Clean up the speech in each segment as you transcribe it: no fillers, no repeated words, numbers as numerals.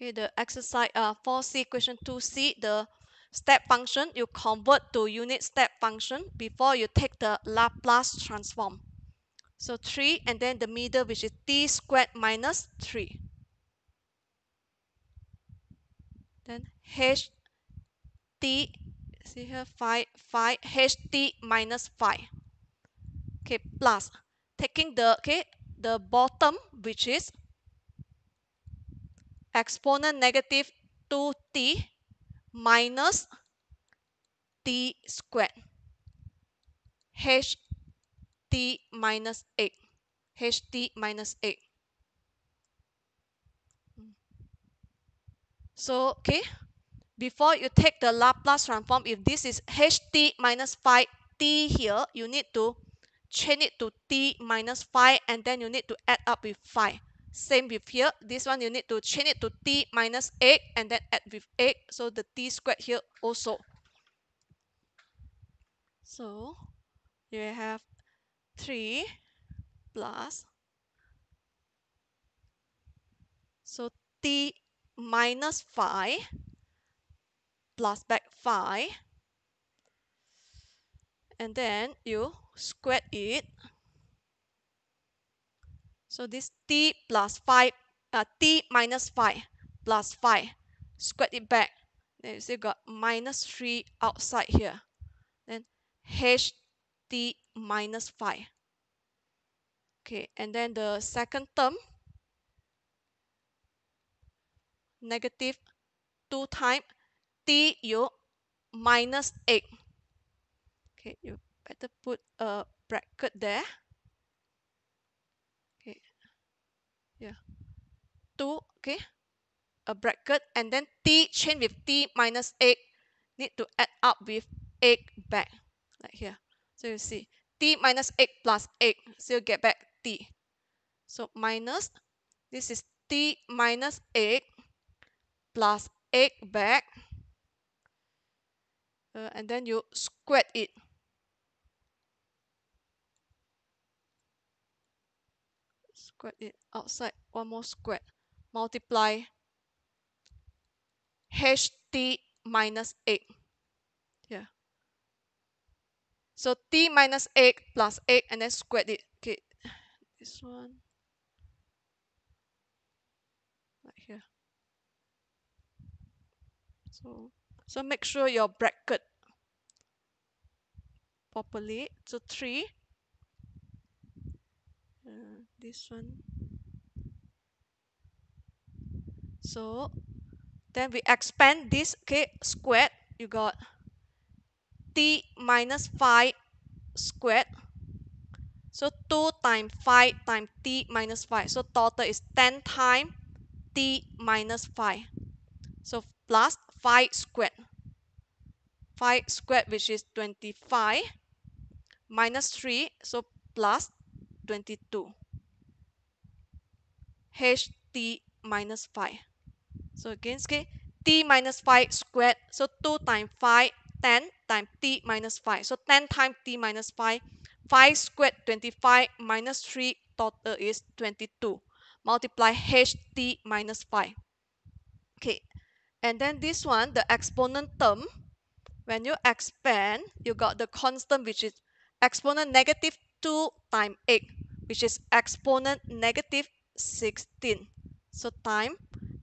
Okay, the exercise 4C question 2C, the step function, you convert to unit step function before you take the Laplace transform. So 3, and then the middle, which is t squared minus 3. Then h t, see here, 5 h t minus 5. Okay, plus taking the the bottom, which is exponent negative 2t minus t squared, h t minus 8, ht minus 8. So okay, before you take the Laplace transform, if this is ht minus 5t here, you need to change it to t minus 5, and then you need to add up with 5. Same with here, this one you need to change it to t minus 8 and then add with 8, so the t squared here also. So you have 3 plus, so t minus 5 plus back 5, and then you square it. So this t plus 5, t minus 5 plus 5, square it back. Then you still got minus 3 outside here. Then h t minus 5. Okay, and then the second term, negative 2 times t you minus 8. Okay, you better put a bracket there. Okay, yeah, 2, okay, a bracket, and then t change with t minus 8, need to add up with 8 back, like here. So you see, t minus 8 plus 8, so you get back t. So minus, this is t minus 8 plus 8 back, and then you square it. Square it outside, one more square. Multiply ht minus 8. Here. So t minus 8 plus 8, and then square it. Okay, this one, like here. So make sure your bracket properly. So 3, this one. So then we expand this, okay, squared. You got t minus 5 squared. So 2 times 5 times t minus 5. So total is 10 times t minus 5. So plus 5 squared. 5 squared, which is 25, minus 3, so plus 22. ht minus 5. So again, okay, t minus 5 squared. So 2 times 5, 10 times t minus 5. So 10 times t minus 5. 5 squared, 25, minus 3, total is 22. Multiply ht minus 5. Okay, and then this one, the exponent term, when you expand, you got the constant, which is exponent negative 2 times 8, which is exponent negative 16. So time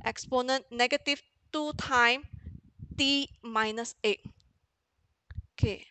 exponent negative 2 times t minus 8. Okay,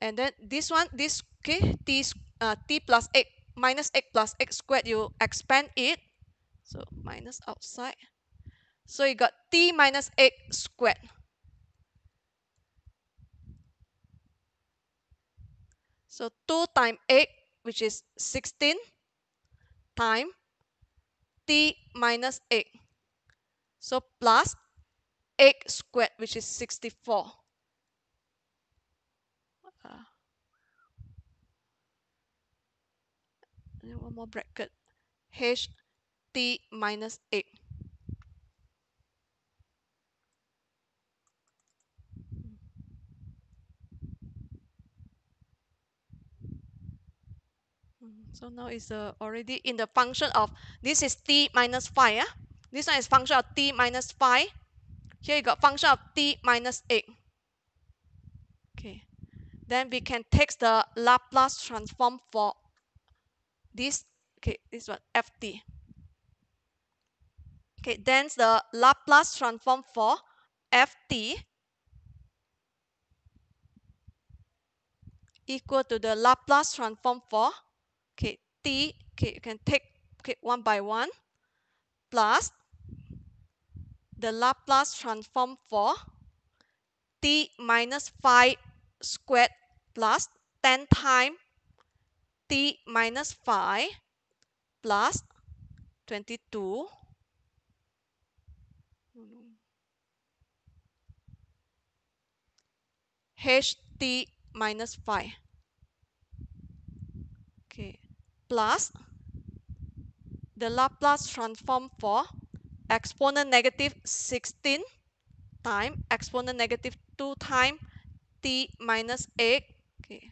and then this one, this, okay, t plus 8 minus 8 plus 8 squared, you expand it. So minus outside. So you got t minus 8 squared. So 2 times 8, which is 16, times t minus 8. So plus 8 squared, which is 64. And one more bracket. H t minus 8. So now it's already in the function of, this is t minus 5. This one is function of t minus 5. Here you got function of t minus 8. Okay. Then we can take the Laplace transform for this. Okay, this one ft. Okay, then the Laplace transform for ft equal to the Laplace transform for t. Okay, you can take one by one plus the Laplace transform for t minus 5 squared plus 10 times t minus 5 plus 22 ht minus 5. Okay, plus the Laplace transform for exponent negative 16 times exponent negative 2 times t minus 8. Okay,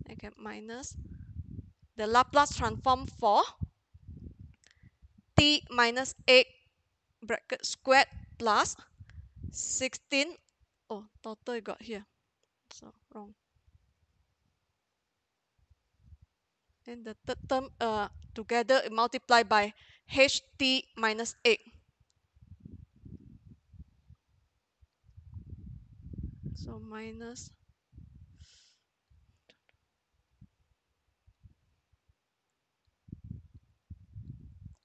I get minus the Laplace transform for t minus 8 bracket squared plus 16. Oh, total you got here. So wrong. Then the third term together multiplied by ht minus 8. So minus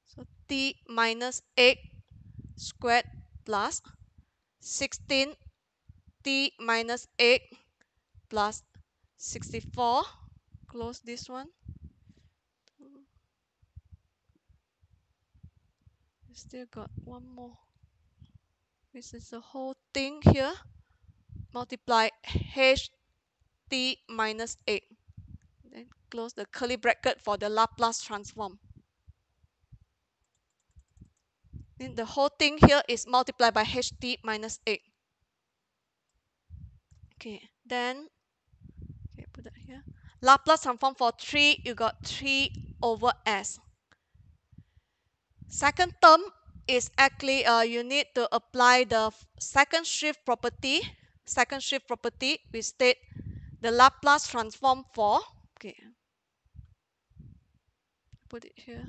so t minus 8 squared plus 16 t minus 8 plus 64. Close this one. Still got one more. This is the whole thing here. Multiply ht minus 8. Then close the curly bracket for the Laplace transform. Then the whole thing here is multiplied by ht minus 8. Okay, then put that here. Laplace transform for 3, you got 3 over s. Second term is actually you need to apply the second shift property. Second shift property, we state the Laplace transform for, put it here,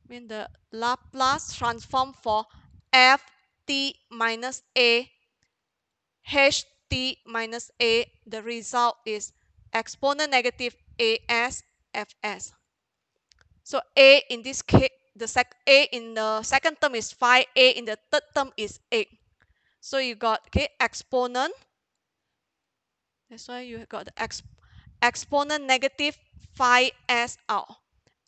mean the Laplace transform for ft minus a ht minus a, the result is exponent negative as fs. So a in this case, a in the second term is 5, a in the third term is 8. So you got exponent. That's why you got the exponent negative 5s out.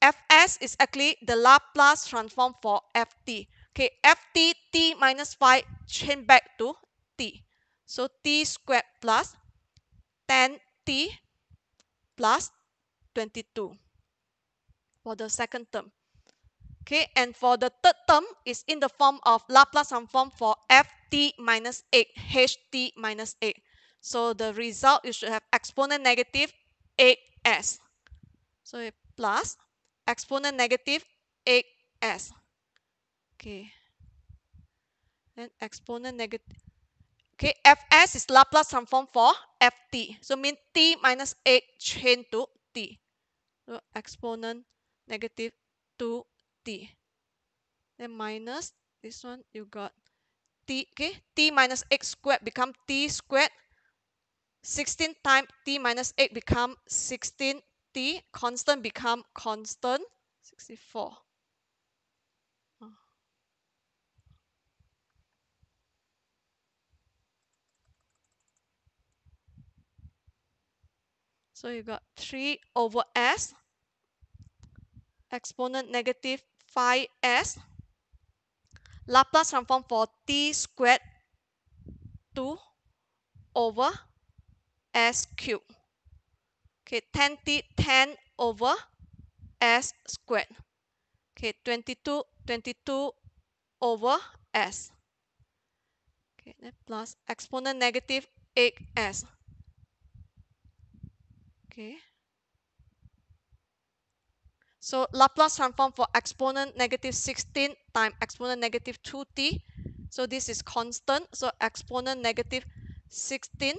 Fs is actually the Laplace transform for ft. Okay, ft t minus 5 change back to t. So t squared plus 10t plus 22 for the second term. Okay, and for the third term is in the form of Laplace transform for ft minus 8 ht minus 8. So the result you should have exponent negative 8s. So plus exponent negative 8s. Okay, then exponent negative. Okay, fs is Laplace transform for ft. So mean t minus 8 change to t. So exponent negative 2t. Then minus this one, you got t. Okay, t minus 8 squared become t squared. 16 times t minus 8 become 16t. Constant become constant 64. So you got 3 over s exponent negative 5s Laplace transform for t squared 2 over s cubed. Okay, 10t 10 over s squared. Okay, 22 over s. Okay, then plus exponent negative 8s. Okay. So Laplace transform for exponent negative 16 times exponent negative 2t. So this is constant. So exponent negative 16.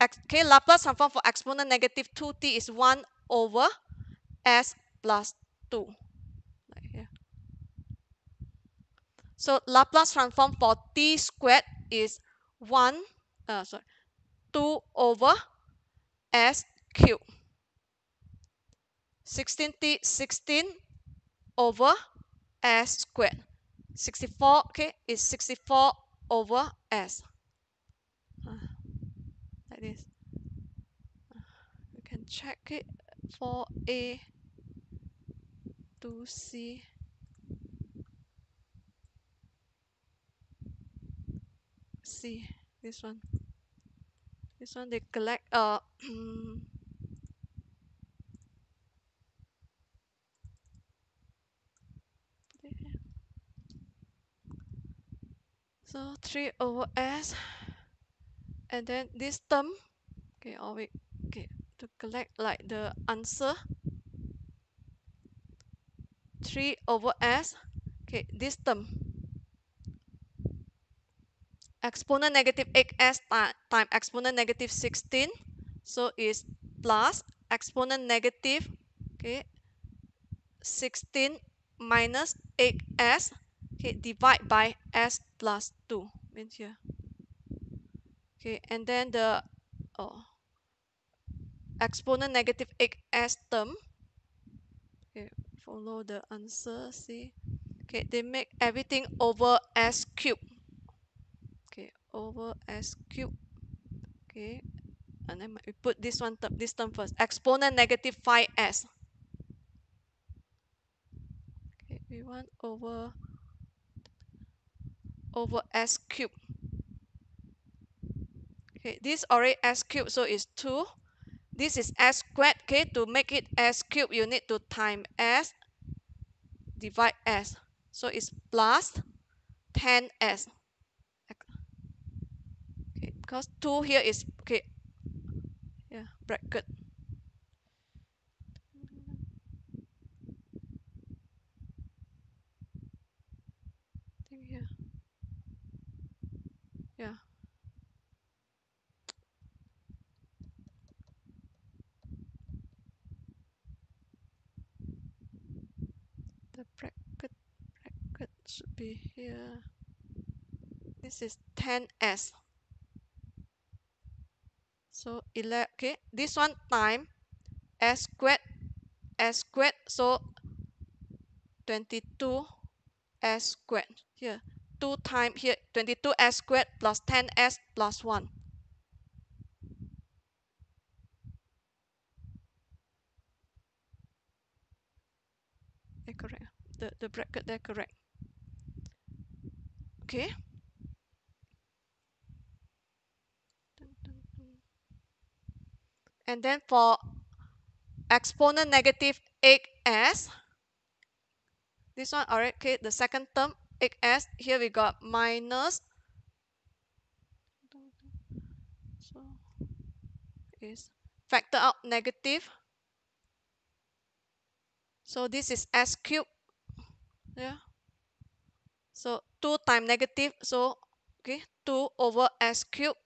Okay, Laplace transform for exponent negative 2t is 1 over s plus 2. Like here. So Laplace transform for t squared is 2 over s cubed. 16t 16 over s squared. 64, okay, is 64 over s. Like this. You can check it. 4a to c. C. This one. This one they collect so 3 over s, and then this term, okay, okay, to collect like the answer, 3 over s, okay, this term, exponent negative 8s times exponent negative 16, so is plus exponent negative, okay, 16 minus 8s, okay, divide by s plus 2, means here. Okay, and then the exponent negative 8s term. Okay, follow the answer, see. Okay, they make everything over s cubed. Okay, over s cubed. Okay, and then we put this term first. Exponent negative 5s. Okay, we want over s cubed. Okay, this already s cubed, so it's 2. This is s squared. Okay, to make it s cubed, you need to time s divide s. So it's plus 10s. Okay, because 2 here is, okay, yeah, bracket. Thing here. Yeah. The bracket should be here. This is 10s. So 11, okay, this one time s squared, so 22 s squared. Here, 2 times here, 22 s squared plus 10s plus 1. Yeah, correct. The bracket there correct. Okay. And then for exponent negative 8s, this one already, okay, the second term 8s, here we got minus, so is factor out negative, so this is s cubed. Yeah, so 2 times negative, so okay, 2 over s cubed.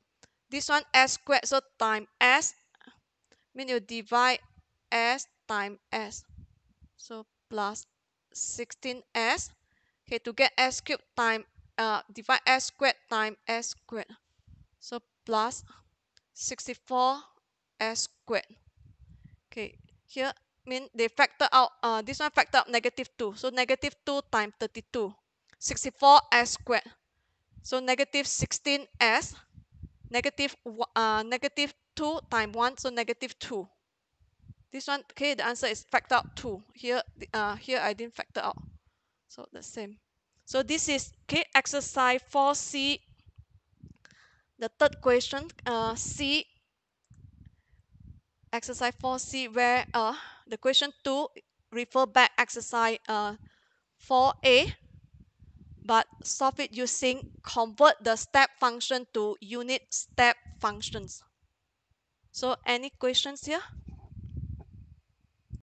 This one s squared, so time s, mean you divide s times s, so plus 16s. Okay, to get s cubed time divide s squared times s squared, so plus 64 s squared. Okay, here mean they factor out, this one factor out negative 2, so negative 2 times 32, 64 s squared, so negative 16s, negative 2 times 1, so negative 2. This one, okay, the answer is factor out 2. Here, here I didn't factor out, so the same. So this is, okay, exercise 4c. The third question, C, exercise 4c, where the question 2 refer back exercise 4a, but solve it using convert the step function to unit step functions. So any questions here?